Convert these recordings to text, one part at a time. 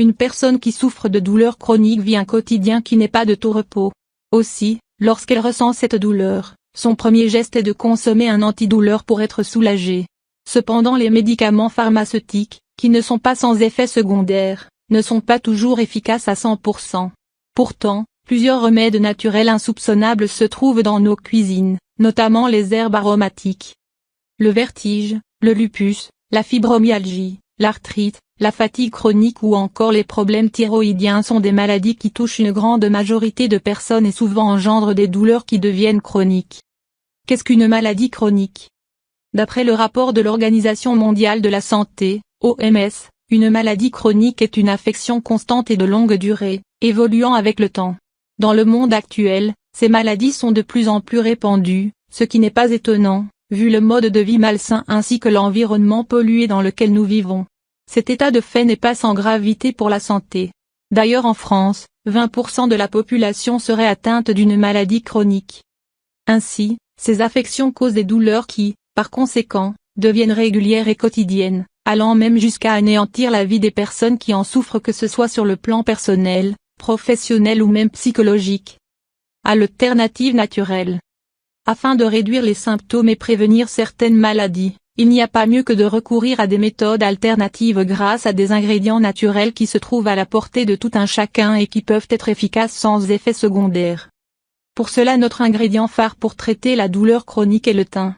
Une personne qui souffre de douleurs chroniques vit un quotidien qui n'est pas de tout repos. Aussi, lorsqu'elle ressent cette douleur, son premier geste est de consommer un antidouleur pour être soulagée. Cependant les médicaments pharmaceutiques, qui ne sont pas sans effet secondaire, ne sont pas toujours efficaces à 100%. Pourtant, plusieurs remèdes naturels insoupçonnables se trouvent dans nos cuisines, notamment les herbes aromatiques. Le vertige, le lupus, la fibromyalgie, l'arthrite, la fatigue chronique ou encore les problèmes thyroïdiens sont des maladies qui touchent une grande majorité de personnes et souvent engendrent des douleurs qui deviennent chroniques. Qu'est-ce qu'une maladie chronique? D'après le rapport de l'Organisation mondiale de la santé, OMS, une maladie chronique est une affection constante et de longue durée, évoluant avec le temps. Dans le monde actuel, ces maladies sont de plus en plus répandues, ce qui n'est pas étonnant, vu le mode de vie malsain ainsi que l'environnement pollué dans lequel nous vivons. Cet état de fait n'est pas sans gravité pour la santé. D'ailleurs en France, 20% de la population serait atteinte d'une maladie chronique. Ainsi, ces affections causent des douleurs qui, par conséquent, deviennent régulières et quotidiennes, allant même jusqu'à anéantir la vie des personnes qui en souffrent, que ce soit sur le plan personnel, professionnel ou même psychologique. À l'alternative naturelle. Afin de réduire les symptômes et prévenir certaines maladies, il n'y a pas mieux que de recourir à des méthodes alternatives grâce à des ingrédients naturels qui se trouvent à la portée de tout un chacun et qui peuvent être efficaces sans effet secondaire. Pour cela, notre ingrédient phare pour traiter la douleur chronique est le thym.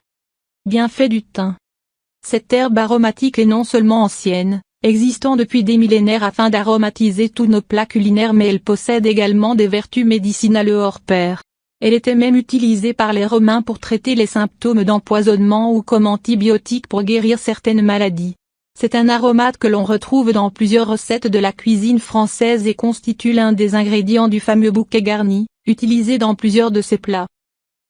Bienfait du thym. Cette herbe aromatique est non seulement ancienne, existant depuis des millénaires afin d'aromatiser tous nos plats culinaires, mais elle possède également des vertus médicinales hors pair. Elle était même utilisée par les Romains pour traiter les symptômes d'empoisonnement ou comme antibiotique pour guérir certaines maladies. C'est un aromate que l'on retrouve dans plusieurs recettes de la cuisine française et constitue l'un des ingrédients du fameux bouquet garni, utilisé dans plusieurs de ses plats.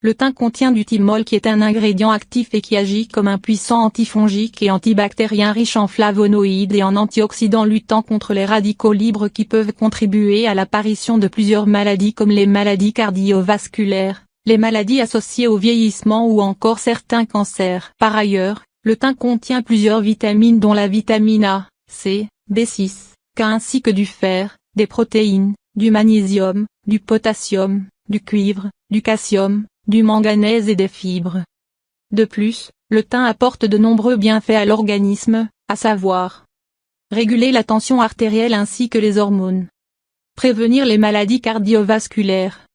Le thym contient du thymol qui est un ingrédient actif et qui agit comme un puissant antifongique et antibactérien riche en flavonoïdes et en antioxydants luttant contre les radicaux libres qui peuvent contribuer à l'apparition de plusieurs maladies comme les maladies cardiovasculaires, les maladies associées au vieillissement ou encore certains cancers. Par ailleurs, le thym contient plusieurs vitamines dont la vitamine A, C, B6, K ainsi que du fer, des protéines, du magnésium, du potassium, du cuivre, du calcium, du manganèse et des fibres. De plus, le thym apporte de nombreux bienfaits à l'organisme, à savoir réguler la tension artérielle ainsi que les hormones, prévenir les maladies cardiovasculaires,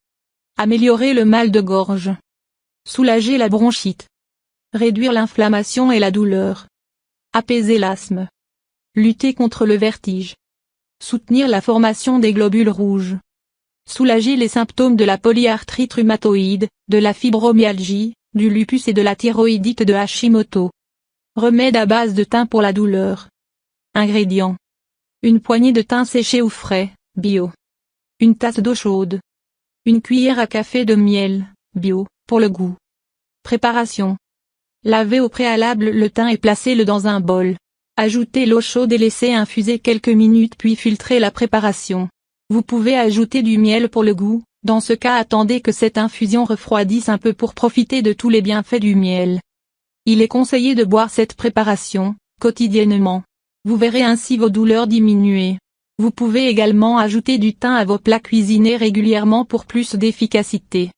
améliorer le mal de gorge, soulager la bronchite, réduire l'inflammation et la douleur, apaiser l'asthme, lutter contre le vertige, soutenir la formation des globules rouges, soulager les symptômes de la polyarthrite rhumatoïde, de la fibromyalgie, du lupus et de la thyroïdite de Hashimoto. Remède à base de thym pour la douleur. Ingrédients. Une poignée de thym séché ou frais, bio. Une tasse d'eau chaude. Une cuillère à café de miel, bio, pour le goût. Préparation. Lavez au préalable le thym et placez-le dans un bol. Ajoutez l'eau chaude et laissez infuser quelques minutes puis filtrez la préparation. Vous pouvez ajouter du miel pour le goût, dans ce cas attendez que cette infusion refroidisse un peu pour profiter de tous les bienfaits du miel. Il est conseillé de boire cette préparation, quotidiennement. Vous verrez ainsi vos douleurs diminuer. Vous pouvez également ajouter du thym à vos plats cuisinés régulièrement pour plus d'efficacité.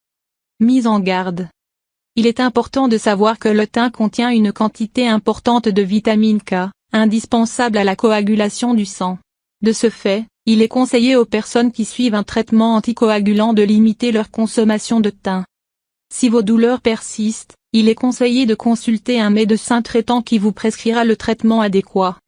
Mise en garde. Il est important de savoir que le thym contient une quantité importante de vitamine K, indispensable à la coagulation du sang. De ce fait, il est conseillé aux personnes qui suivent un traitement anticoagulant de limiter leur consommation de thym. Si vos douleurs persistent, il est conseillé de consulter un médecin traitant qui vous prescrira le traitement adéquat.